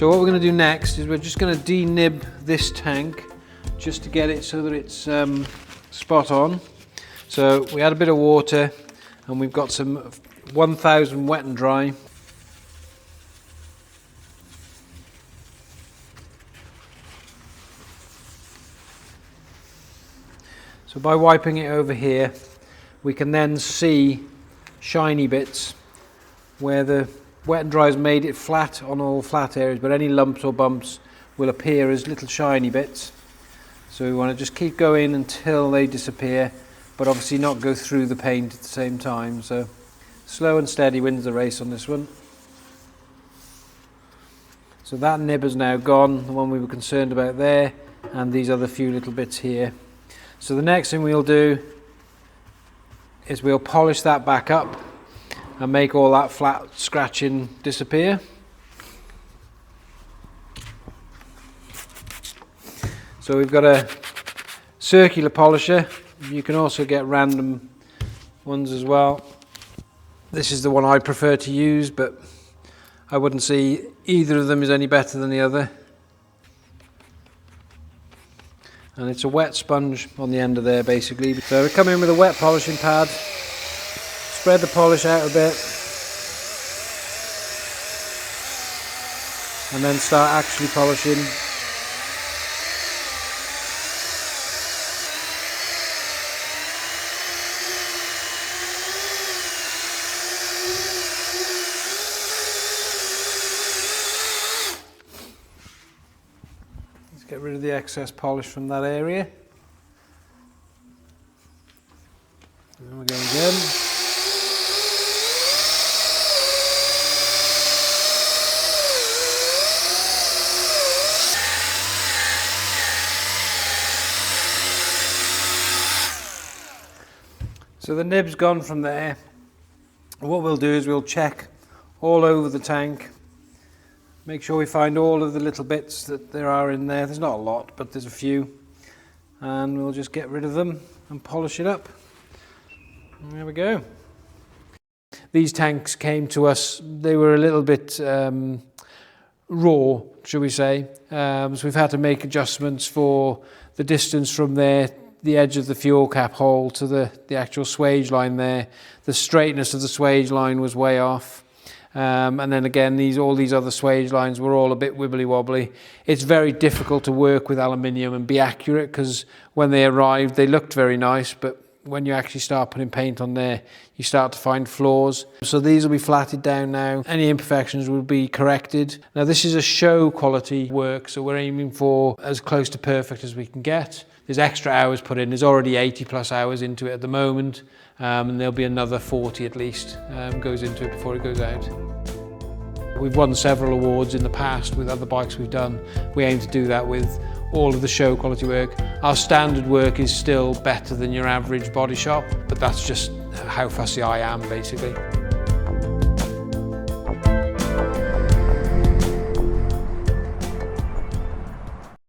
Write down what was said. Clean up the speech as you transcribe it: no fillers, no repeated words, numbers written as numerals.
So what we're going to do next is we're just going to denib this tank just to get it so that it's spot on. So we add a bit of water and we've got some 1000 wet and dry. So by wiping it over here, we can then see shiny bits where the wet and dry has made it flat on all flat areas, but any lumps or bumps will appear as little shiny bits. So we want to just keep going until they disappear, but obviously not go through the paint at the same time. So slow and steady wins the race on this one. So that nib is now gone, the one we were concerned about there, and these other few little bits here. So the next thing we'll do is we'll polish that back up and make all that flat scratching disappear. So we've got a circular polisher. You can also get random ones as well. This is the one I prefer to use, but I wouldn't say either of them is any better than the other. And it's a wet sponge on the end of there basically. So we come in with a wet polishing pad, spread the polish out a bit, and then start actually polishing. Get rid of the excess polish from that area. And we're going again. So the nib's gone from there. What we'll do is we'll check all over the tank. Make sure we find all of the little bits that there are in there. There's not a lot, but there's a few. And we'll just get rid of them and polish it up. And there we go. These tanks came to us, they were a little bit raw, shall we say. So we've had to make adjustments for the distance from there, the edge of the fuel cap hole to the actual swage line there. The straightness of the swage line was way off. And then again, all these other swage lines were all a bit wibbly wobbly. It's very difficult to work with aluminium and be accurate, because when they arrived they looked very nice, but when you actually start putting paint on there you start to find flaws. So these will be flatted down now. Any imperfections will be corrected. Now this is a show quality work, so we're aiming for as close to perfect as we can get. There's extra hours put in. There's already 80 plus hours into it at the moment, and there'll be another 40 at least goes into it before it goes out. We've won several awards in the past with other bikes we've done. We aim to do that with all of the show quality work. Our standard work is still better than your average body shop, but that's just how fussy I am basically.